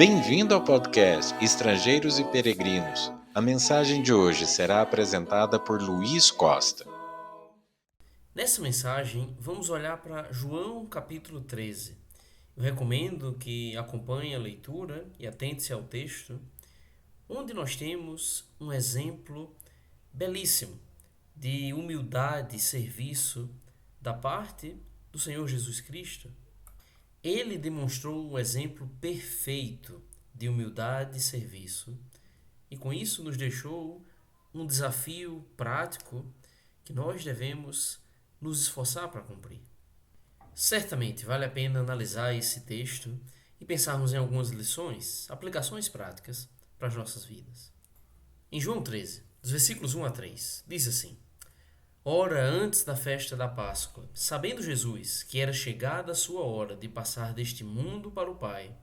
Bem-vindo ao podcast Estrangeiros e Peregrinos. A mensagem de hoje será apresentada por Luiz Costa. Nessa mensagem, vamos olhar para João capítulo 13. Eu recomendo que acompanhe a leitura e atente-se ao texto, onde nós temos um exemplo belíssimo de humildade e serviço da parte do Senhor Jesus Cristo. Ele demonstrou o exemplo perfeito de humildade e serviço, e com isso nos deixou um desafio prático que nós devemos nos esforçar para cumprir. Certamente vale a pena analisar esse texto e pensarmos em algumas lições, aplicações práticas para as nossas vidas. Em João 13, dos versículos 1 a 3, diz assim: Ora, antes da festa da Páscoa, sabendo Jesus que era chegada a sua hora de passar deste mundo para o Pai,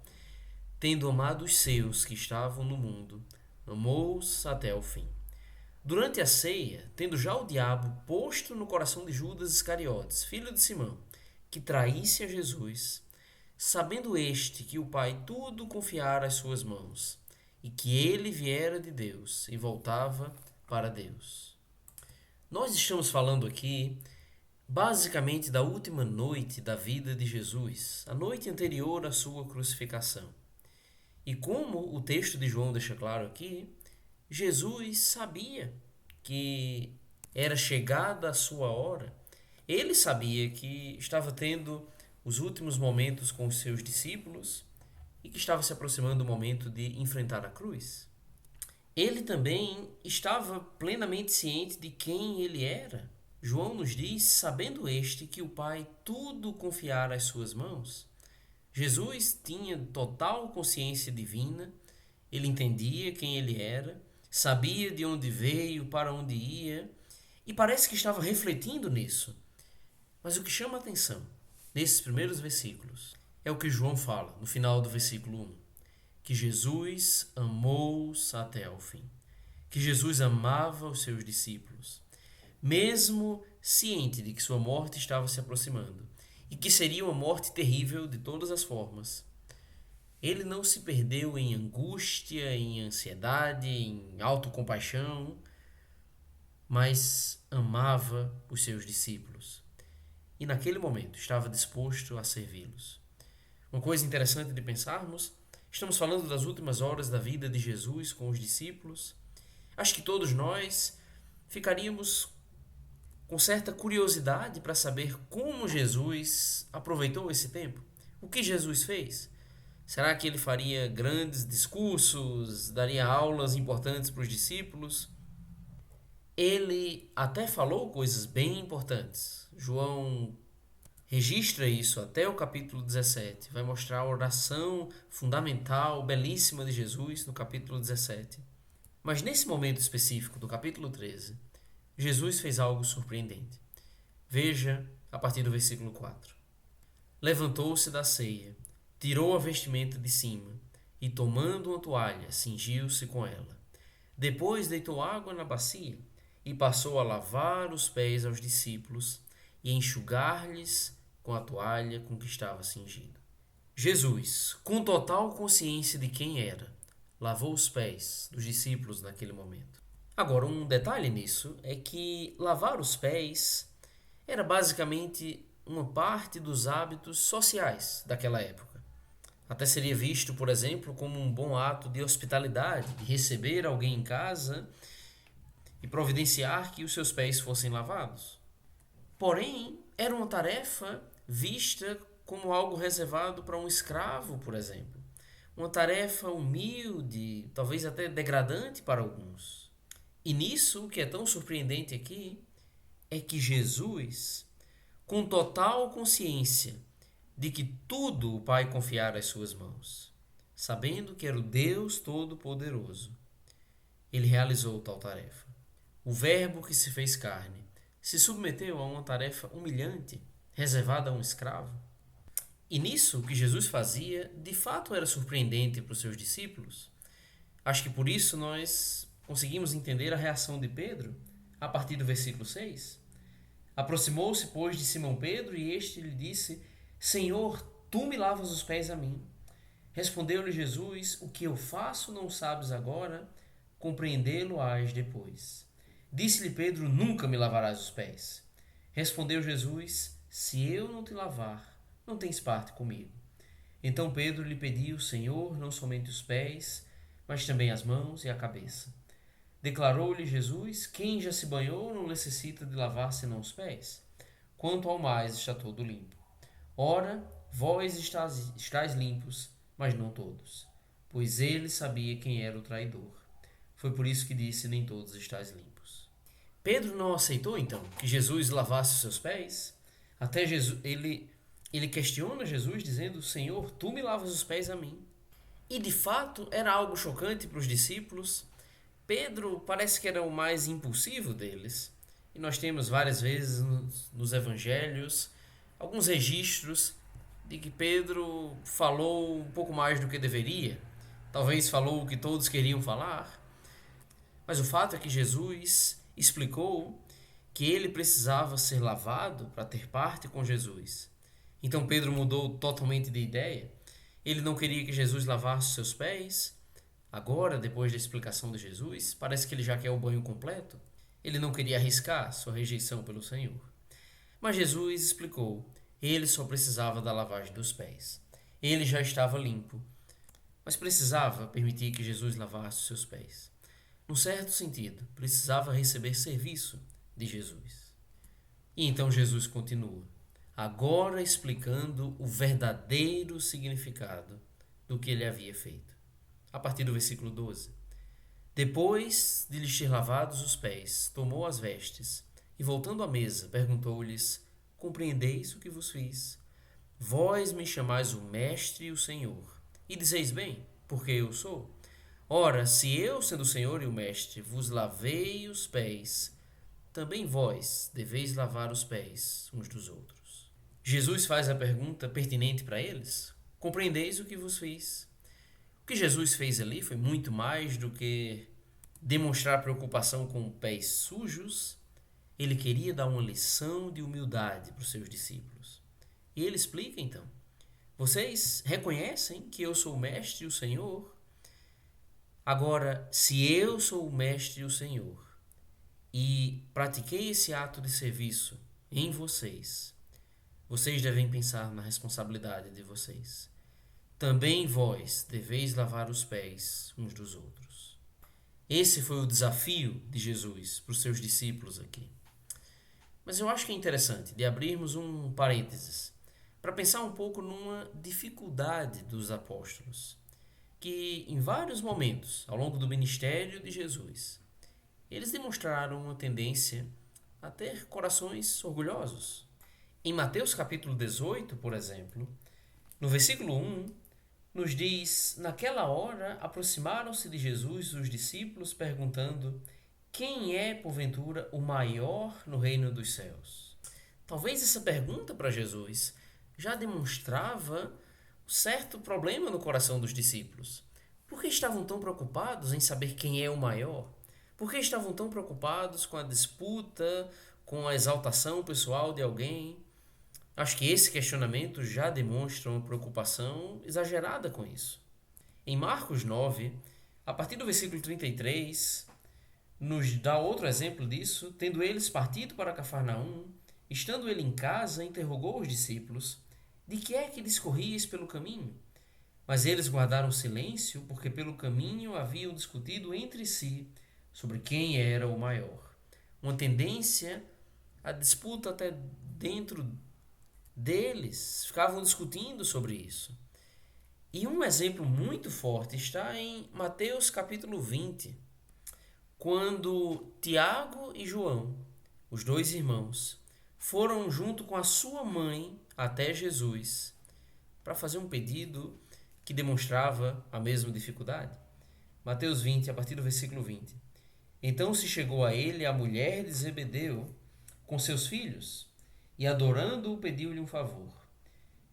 tendo amado os seus que estavam no mundo, amou-os até ao fim. Durante a ceia, tendo já o diabo posto no coração de Judas Iscariotes, filho de Simão, que traísse a Jesus, sabendo este que o Pai tudo confiara às suas mãos, e que ele viera de Deus e voltava para Deus. Nós estamos falando aqui basicamente da última noite da vida de Jesus, a noite anterior à sua crucificação. E como o texto de João deixa claro aqui, Jesus sabia que era chegada a sua hora. Ele sabia que estava tendo os últimos momentos com os seus discípulos e que estava se aproximando o momento de enfrentar a cruz. Ele também estava plenamente ciente de quem ele era. João nos diz, sabendo este que o Pai tudo confiara às suas mãos. Jesus tinha total consciência divina, ele entendia quem ele era, sabia de onde veio, para onde ia, e parece que estava refletindo nisso. Mas o que chama a atenção nesses primeiros versículos é o que João fala no final do versículo 1, que Jesus amou-os até ao fim, que Jesus amava os seus discípulos, mesmo ciente de que sua morte estava se aproximando e que seria uma morte terrível de todas as formas. Ele não se perdeu em angústia, em ansiedade, em autocompaixão, mas amava os seus discípulos. E naquele momento estava disposto a servi-los. Uma coisa interessante de pensarmos, estamos falando das últimas horas da vida de Jesus com os discípulos. Acho que todos nós ficaríamos com certa curiosidade para saber como Jesus aproveitou esse tempo. O que Jesus fez? Será que ele faria grandes discursos, daria aulas importantes para os discípulos? Ele até falou coisas bem importantes. João registra isso até o capítulo 17. Vai mostrar a oração fundamental, belíssima de Jesus no capítulo 17. Mas nesse momento específico do capítulo 13, Jesus fez algo surpreendente. Veja a partir do versículo 4. Levantou-se da ceia, tirou a vestimenta de cima e, tomando uma toalha, cingiu-se com ela. Depois deitou água na bacia e passou a lavar os pés aos discípulos e enxugar-lhes com a toalha com que estava cingido. Jesus, com total consciência de quem era, lavou os pés dos discípulos naquele momento. Agora, um detalhe nisso é que lavar os pés era basicamente uma parte dos hábitos sociais daquela época. Até seria visto, por exemplo, como um bom ato de hospitalidade, de receber alguém em casa e providenciar que os seus pés fossem lavados. Porém, era uma tarefa vista como algo reservado para um escravo, por exemplo. Uma tarefa humilde, talvez até degradante para alguns. E nisso, o que é tão surpreendente aqui é que Jesus, com total consciência de que tudo o Pai confiara às suas mãos, sabendo que era o Deus Todo-Poderoso, ele realizou tal tarefa. O Verbo que se fez carne se submeteu a uma tarefa humilhante, reservada a um escravo. E nisso, o que Jesus fazia, de fato era surpreendente para os seus discípulos. Acho que por isso nós conseguimos entender a reação de Pedro a partir do versículo 6. Aproximou-se, pois, de Simão Pedro e este lhe disse: Senhor, tu me lavas os pés a mim. Respondeu-lhe Jesus: O que eu faço não sabes agora, compreendê-lo-ás depois. Disse-lhe Pedro: Nunca me lavarás os pés. Respondeu Jesus: Se eu não te lavar, não tens parte comigo. Então Pedro lhe pediu: Senhor, não somente os pés, mas também as mãos e a cabeça. Declarou-lhe Jesus: Quem já se banhou não necessita de lavar senão os pés. Quanto ao mais, está todo limpo. Ora, vós estáis limpos, mas não todos. Pois ele sabia quem era o traidor. Foi por isso que disse: Nem todos estáis limpos. Pedro não aceitou, então, que Jesus lavasse os seus pés. Até Jesus, ele questiona Jesus, dizendo: Senhor, tu me lavas os pés a mim. E de fato era algo chocante para os discípulos. Pedro parece que era o mais impulsivo deles. E nós temos várias vezes nos evangelhos alguns registros de que Pedro falou um pouco mais do que deveria. Talvez falou o que todos queriam falar. Mas o fato é que Jesus explicou que ele precisava ser lavado para ter parte com Jesus. Então Pedro mudou totalmente de ideia. Ele não queria que Jesus lavasse seus pés. Agora, depois da explicação de Jesus, parece que ele já quer o banho completo. Ele não queria arriscar sua rejeição pelo Senhor. Mas Jesus explicou: ele só precisava da lavagem dos pés. Ele já estava limpo, mas precisava permitir que Jesus lavasse os seus pés. Num certo sentido, precisava receber serviço de Jesus. E então Jesus continua, agora explicando o verdadeiro significado do que ele havia feito. A partir do versículo 12. Depois de lhes ter lavados os pés, tomou as vestes e, voltando à mesa, perguntou-lhes: Compreendeis o que vos fiz? Vós me chamais o Mestre e o Senhor, e dizeis bem, porque eu sou. Ora, se eu, sendo o Senhor e o Mestre, vos lavei os pés, também vós deveis lavar os pés uns dos outros. Jesus faz a pergunta pertinente para eles: Compreendeis o que vos fiz? O que Jesus fez ali foi muito mais do que demonstrar preocupação com pés sujos. Ele queria dar uma lição de humildade para os seus discípulos. E ele explica então: Vocês reconhecem que eu sou o Mestre e o Senhor? Agora, se eu sou o Mestre e o Senhor e pratiquei esse ato de serviço em vocês, vocês devem pensar na responsabilidade de vocês. Também vós deveis lavar os pés uns dos outros. Esse foi o desafio de Jesus para os seus discípulos aqui. Mas eu acho que é interessante de abrirmos um parênteses para pensar um pouco numa dificuldade dos apóstolos, que em vários momentos ao longo do ministério de Jesus, eles demonstraram uma tendência a ter corações orgulhosos. Em Mateus capítulo 18, por exemplo, no versículo 1, nos diz: Naquela hora aproximaram-se de Jesus os discípulos, perguntando: Quem é, porventura, o maior no reino dos céus? Talvez essa pergunta para Jesus já demonstrava um certo problema no coração dos discípulos. Por que estavam tão preocupados em saber quem é o maior? Por que estavam tão preocupados com a disputa, com a exaltação pessoal de alguém? Acho que esse questionamento já demonstra uma preocupação exagerada com isso. Em Marcos 9, a partir do versículo 33, nos dá outro exemplo disso. Tendo eles partido para Cafarnaum, estando ele em casa, interrogou os discípulos: De que é que discorríeis pelo caminho? Mas eles guardaram silêncio, porque pelo caminho haviam discutido entre si sobre quem era o maior. Uma tendência à disputa até dentro deles, ficavam discutindo sobre isso. E um exemplo muito forte está em Mateus capítulo 20, quando Tiago e João, os dois irmãos, foram junto com a sua mãe até Jesus para fazer um pedido que demonstrava a mesma dificuldade. Mateus 20, a partir do versículo 20. Então se chegou a ele a mulher de Zebedeu com seus filhos, e adorando-o pediu-lhe um favor.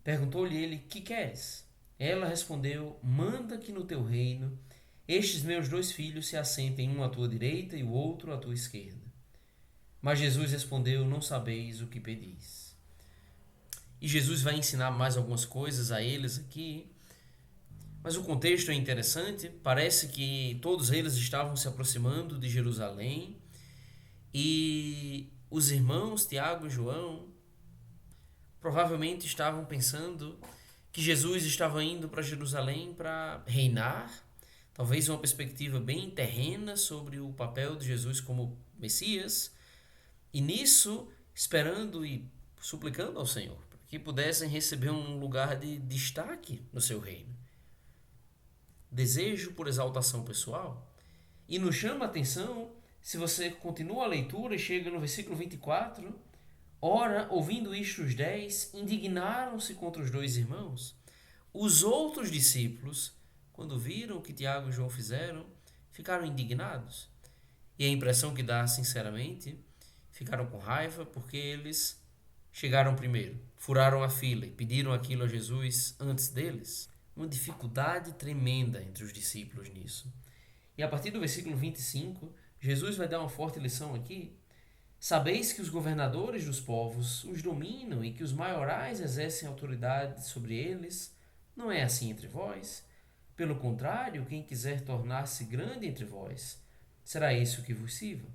Perguntou-lhe ele: Que queres? Ela respondeu: Manda que no teu reino estes meus dois filhos se assentem, um à tua direita e o outro à tua esquerda. Mas Jesus respondeu: Não sabeis o que pedis. E Jesus vai ensinar mais algumas coisas a eles aqui. Mas o contexto é interessante, parece que todos eles estavam se aproximando de Jerusalém e os irmãos Tiago e João provavelmente estavam pensando que Jesus estava indo para Jerusalém para reinar, talvez uma perspectiva bem terrena sobre o papel de Jesus como Messias, e nisso esperando e suplicando ao Senhor para que pudessem receber um lugar de destaque no seu reino. Desejo por exaltação pessoal. E nos chama a atenção, se você continua a leitura e chega no versículo 24, ora, ouvindo isto os 10, indignaram-se contra os dois irmãos. Os outros discípulos, quando viram o que Tiago e João fizeram, ficaram indignados. E a impressão que dá, sinceramente, ficaram com raiva porque eles chegaram primeiro, furaram a fila e pediram aquilo a Jesus antes deles. Uma dificuldade tremenda entre os discípulos nisso. E a partir do versículo 25, Jesus vai dar uma forte lição aqui. Sabeis que os governadores dos povos os dominam e que os maiorais exercem autoridade sobre eles? Não é assim entre vós? Pelo contrário, quem quiser tornar-se grande entre vós, será esse o que vos sirva.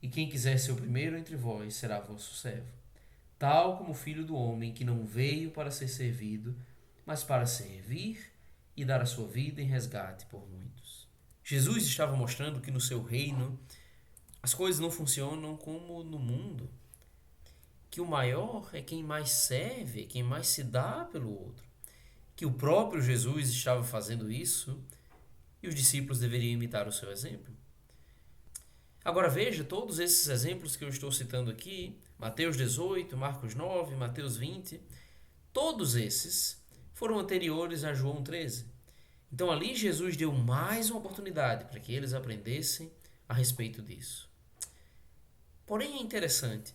E quem quiser ser o primeiro entre vós, será vosso servo. Tal como o Filho do Homem, que não veio para ser servido, mas para servir e dar a sua vida em resgate por muitos. Jesus estava mostrando que no seu reino as coisas não funcionam como no mundo, que o maior é quem mais serve, é quem mais se dá pelo outro, que o próprio Jesus estava fazendo isso e os discípulos deveriam imitar o seu exemplo. Agora veja todos esses exemplos que eu estou citando aqui, Mateus 18, Marcos 9, Mateus 20, todos esses foram anteriores a João 13. Então ali Jesus deu mais uma oportunidade para que eles aprendessem a respeito disso. Porém é interessante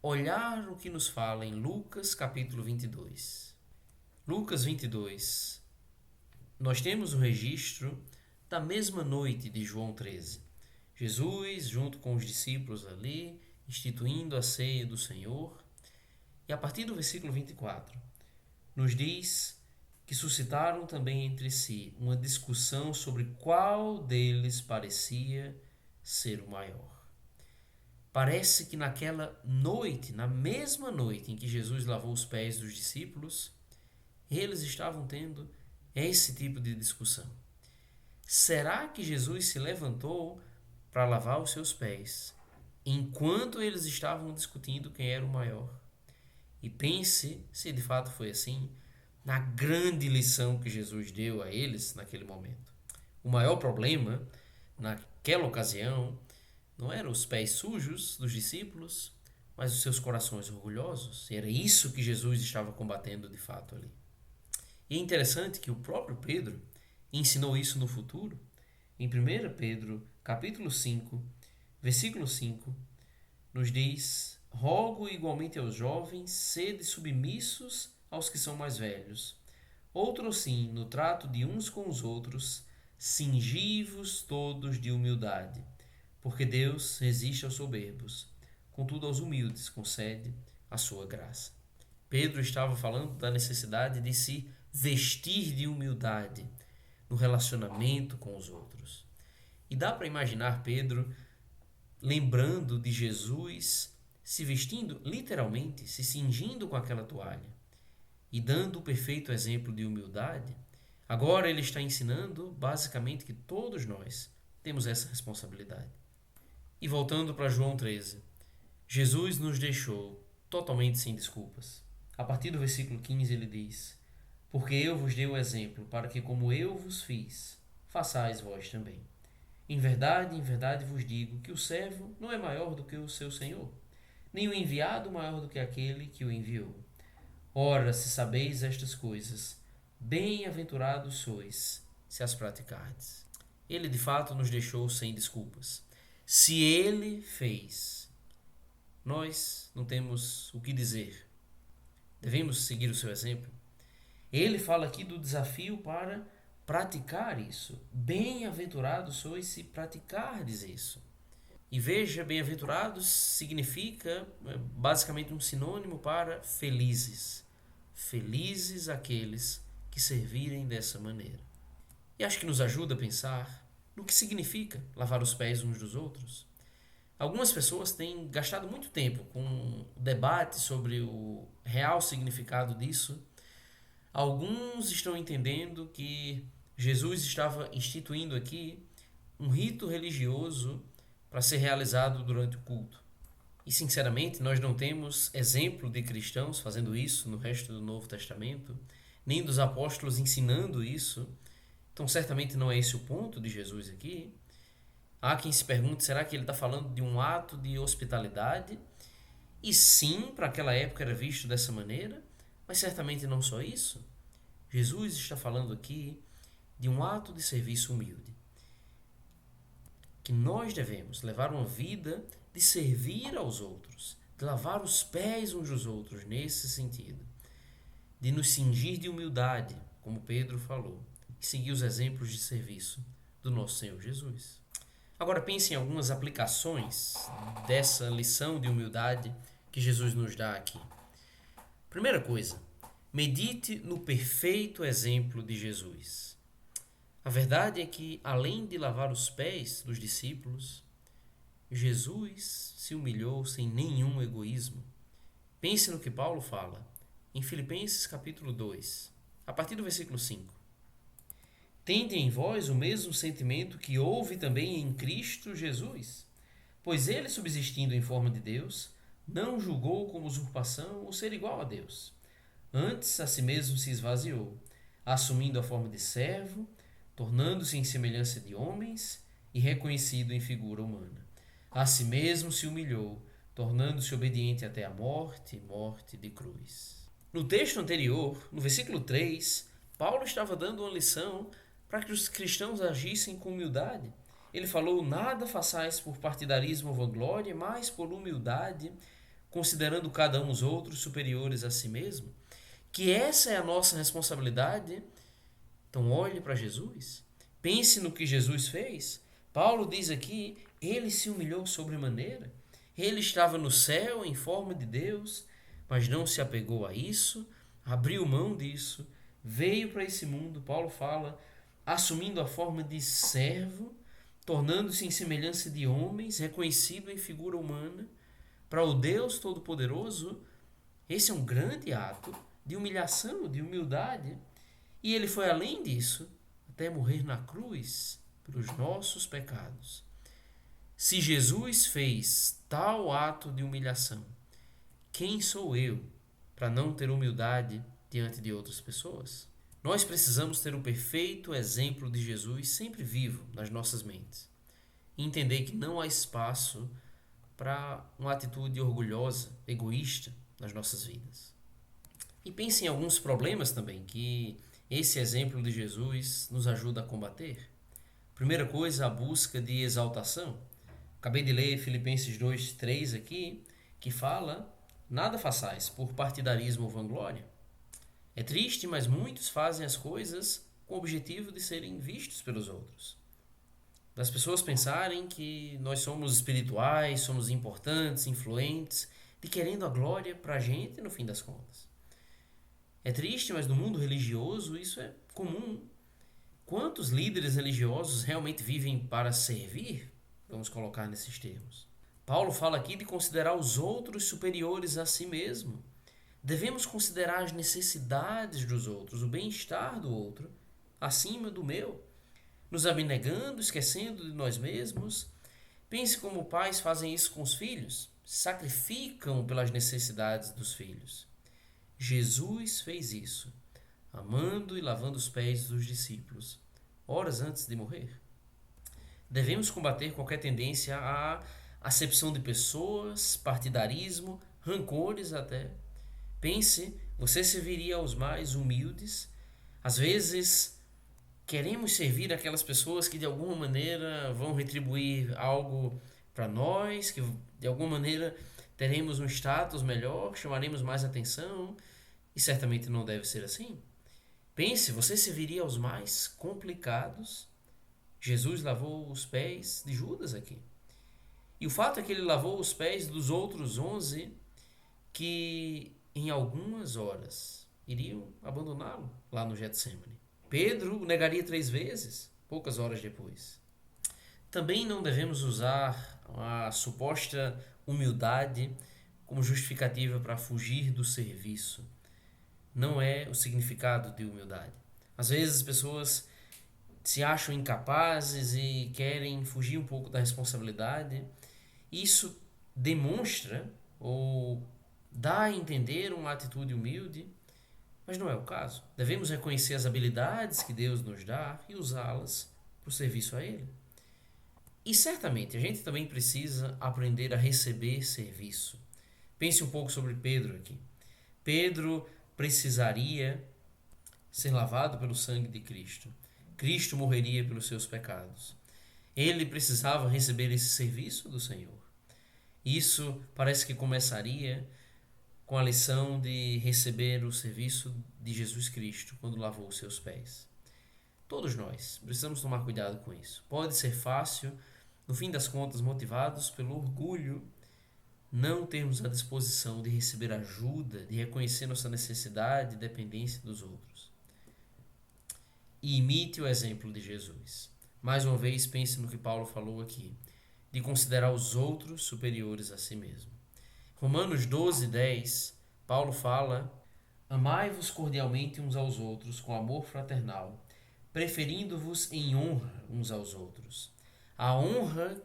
olhar o que nos fala em Lucas capítulo 22. Lucas 22, nós temos o registro da mesma noite de João 13. Jesus, junto com os discípulos ali, instituindo a ceia do Senhor. E a partir do versículo 24, nos diz que suscitaram também entre si uma discussão sobre qual deles parecia ser o maior. Parece que naquela noite, na mesma noite em que Jesus lavou os pés dos discípulos, eles estavam tendo esse tipo de discussão. Será que Jesus se levantou para lavar os seus pés enquanto eles estavam discutindo quem era o maior? E pense, se de fato foi assim, na grande lição que Jesus deu a eles naquele momento. O maior problema, naquela ocasião, não eram os pés sujos dos discípulos, mas os seus corações orgulhosos. E era isso que Jesus estava combatendo de fato ali. E é interessante que o próprio Pedro ensinou isso no futuro. Em 1 Pedro, capítulo 5, versículo 5, nos diz: rogo igualmente aos jovens, sede submissos aos que são mais velhos. Outrosim, no trato de uns com os outros, cingi-vos todos de humildade, porque Deus resiste aos soberbos, contudo aos humildes concede a sua graça. Pedro estava falando da necessidade de se vestir de humildade no relacionamento com os outros. E dá para imaginar Pedro lembrando de Jesus se vestindo literalmente, se cingindo com aquela toalha e dando o perfeito exemplo de humildade. Agora ele está ensinando basicamente que todos nós temos essa responsabilidade. E voltando para João 13, Jesus nos deixou totalmente sem desculpas. A partir do versículo 15 ele diz: porque eu vos dei o exemplo, para que como eu vos fiz, façais vós também. Em verdade vos digo que o servo não é maior do que o seu senhor, nem o enviado maior do que aquele que o enviou. Ora, se sabeis estas coisas, bem-aventurados sois, se as praticardes. Ele de fato nos deixou sem desculpas. Se ele fez, nós não temos o que dizer. Devemos seguir o seu exemplo. Ele fala aqui do desafio para praticar isso. Bem-aventurados sois se praticardes isso. E veja, bem-aventurados significa basicamente um sinônimo para felizes. Felizes aqueles que servirem dessa maneira. e acho que nos ajuda a pensar no que significa lavar os pés uns dos outros. Algumas pessoas têm gastado muito tempo com o debate sobre o real significado disso. Alguns estão entendendo que Jesus estava instituindo aqui um rito religioso para ser realizado durante o culto. E sinceramente, nós não temos exemplo de cristãos fazendo isso no resto do Novo Testamento, nem dos apóstolos ensinando isso. Então, certamente não é esse o ponto de Jesus aqui. Há quem se pergunte, será que ele está falando de um ato de hospitalidade? E sim, para aquela época era visto dessa maneira, mas certamente não só isso. Jesus está falando aqui de um ato de serviço humilde. Que nós devemos levar uma vida de servir aos outros, de lavar os pés uns dos outros nesse sentido. De nos cingir de humildade, como Pedro falou, e seguir os exemplos de serviço do nosso Senhor Jesus. Agora pense em algumas aplicações dessa lição de humildade que Jesus nos dá aqui. Primeira coisa, medite no perfeito exemplo de Jesus. A verdade é que, além de lavar os pés dos discípulos, Jesus se humilhou sem nenhum egoísmo. Pense no que Paulo fala em Filipenses capítulo 2, a partir do versículo 5. Tende em vós o mesmo sentimento que houve também em Cristo Jesus, pois ele, subsistindo em forma de Deus, não julgou como usurpação o ser igual a Deus. Antes, a si mesmo se esvaziou, assumindo a forma de servo, tornando-se em semelhança de homens e reconhecido em figura humana. A si mesmo se humilhou, tornando-se obediente até a morte, morte de cruz. No texto anterior, no versículo 3, Paulo estava dando uma lição para que os cristãos agissem com humildade. Ele falou, nada façais por partidarismo ou vanglória, mas por humildade, considerando cada um os outros superiores a si mesmo. Que essa é a nossa responsabilidade. Então olhe para Jesus. Pense no que Jesus fez. Paulo diz aqui, ele se humilhou sobremaneira. Ele estava no céu em forma de Deus, mas não se apegou a isso, abriu mão disso, veio para esse mundo, Paulo fala, assumindo a forma de servo, tornando-se em semelhança de homens, reconhecido em figura humana. Para o Deus Todo-Poderoso, esse é um grande ato de humilhação, de humildade. E ele foi além disso, até morrer na cruz pelos nossos pecados. Se Jesus fez tal ato de humilhação, quem sou eu para não ter humildade diante de outras pessoas? Nós precisamos ter o perfeito exemplo de Jesus sempre vivo nas nossas mentes. E entender que não há espaço para uma atitude orgulhosa, egoísta nas nossas vidas. E pense em alguns problemas também que esse exemplo de Jesus nos ajuda a combater. Primeira coisa, a busca de exaltação. Acabei de ler Filipenses 2:3 aqui, que fala, nada façais por partidarismo ou vanglória. É triste, mas muitos fazem as coisas com o objetivo de serem vistos pelos outros. Das pessoas pensarem que nós somos espirituais, somos importantes, influentes, de querendo a glória para a gente no fim das contas. É triste, mas no mundo religioso isso é comum. Quantos líderes religiosos realmente vivem para servir? Vamos colocar nesses termos. Paulo fala aqui de considerar os outros superiores a si mesmo. Devemos considerar as necessidades dos outros, o bem-estar do outro, acima do meu. Nos abnegando, esquecendo de nós mesmos. Pense como pais fazem isso com os filhos. Sacrificam pelas necessidades dos filhos. Jesus fez isso, amando e lavando os pés dos discípulos, horas antes de morrer. Devemos combater qualquer tendência à acepção de pessoas, partidarismo, rancores até. Pense, você serviria aos mais humildes? Às vezes, queremos servir aquelas pessoas que de alguma maneira vão retribuir algo para nós, que de alguma maneira teremos um status melhor, chamaremos mais atenção, e certamente não deve ser assim. Pense, você serviria aos mais complicados? Jesus lavou os pés de Judas aqui. E o fato é que ele lavou os pés dos outros 11 que em algumas horas iriam abandoná-lo lá no Getsemane. Pedro o negaria 3 vezes, poucas horas depois. Também não devemos usar a suposta humildade como justificativa para fugir do serviço. Não é o significado de humildade. Às vezes as pessoas se acham incapazes e querem fugir um pouco da responsabilidade. Isso demonstra ou dá a entender uma atitude humilde, mas não é o caso. Devemos reconhecer as habilidades que Deus nos dá e usá-las para o serviço a Ele. E certamente a gente também precisa aprender a receber serviço. Pense um pouco sobre Pedro aqui. Pedro precisaria ser lavado pelo sangue de Cristo. Cristo morreria pelos seus pecados. Ele precisava receber esse serviço do Senhor. Isso parece que começaria com a lição de receber o serviço de Jesus Cristo quando lavou os seus pés. Todos nós precisamos tomar cuidado com isso. Pode ser fácil, no fim das contas, motivados pelo orgulho, não termos a disposição de receber ajuda, de reconhecer nossa necessidade e dependência dos outros. E imite o exemplo de Jesus. Mais uma vez, pense no que Paulo falou aqui, de considerar os outros superiores a si mesmo. Romanos 12:10, Paulo fala: amai-vos cordialmente uns aos outros com amor fraternal, preferindo-vos em honra uns aos outros. A honra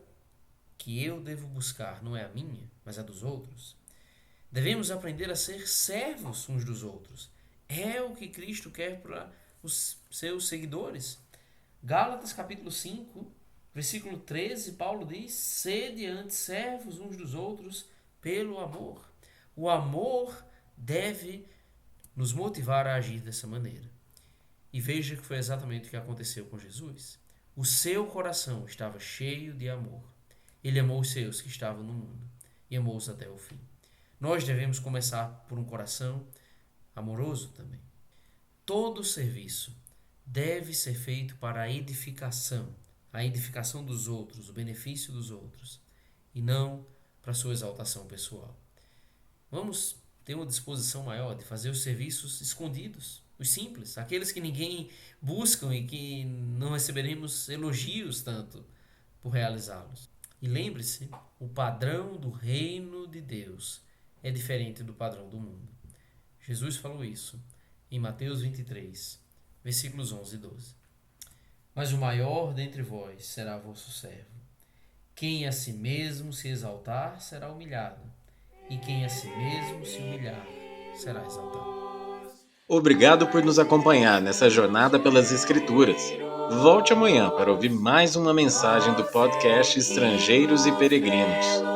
que eu devo buscar não é a minha, mas a dos outros. Devemos aprender a ser servos uns dos outros. É o que Cristo quer para os seus seguidores. Gálatas capítulo 5, versículo 13, Paulo diz: sede antes servos uns dos outros pelo amor. O amor deve nos motivar a agir dessa maneira. E veja que foi exatamente o que aconteceu com Jesus. O seu coração estava cheio de amor. Ele amou os seus que estavam no mundo e amou-os até o fim. Nós devemos começar por um coração amoroso também. Todo serviço deve ser feito para a edificação dos outros, o benefício dos outros, e não para a sua exaltação pessoal. Vamos ter uma disposição maior de fazer os serviços escondidos, os simples, aqueles que ninguém busca e que não receberemos elogios tanto por realizá-los. E lembre-se, o padrão do reino de Deus é diferente do padrão do mundo. Jesus falou isso em Mateus 23, versículos 11 e 12. Mas o maior dentre vós será vosso servo. Quem a si mesmo se exaltar será humilhado, e quem a si mesmo se humilhar será exaltado. Obrigado por nos acompanhar nessa jornada pelas Escrituras. Volte amanhã para ouvir mais uma mensagem do podcast Estrangeiros e Peregrinos.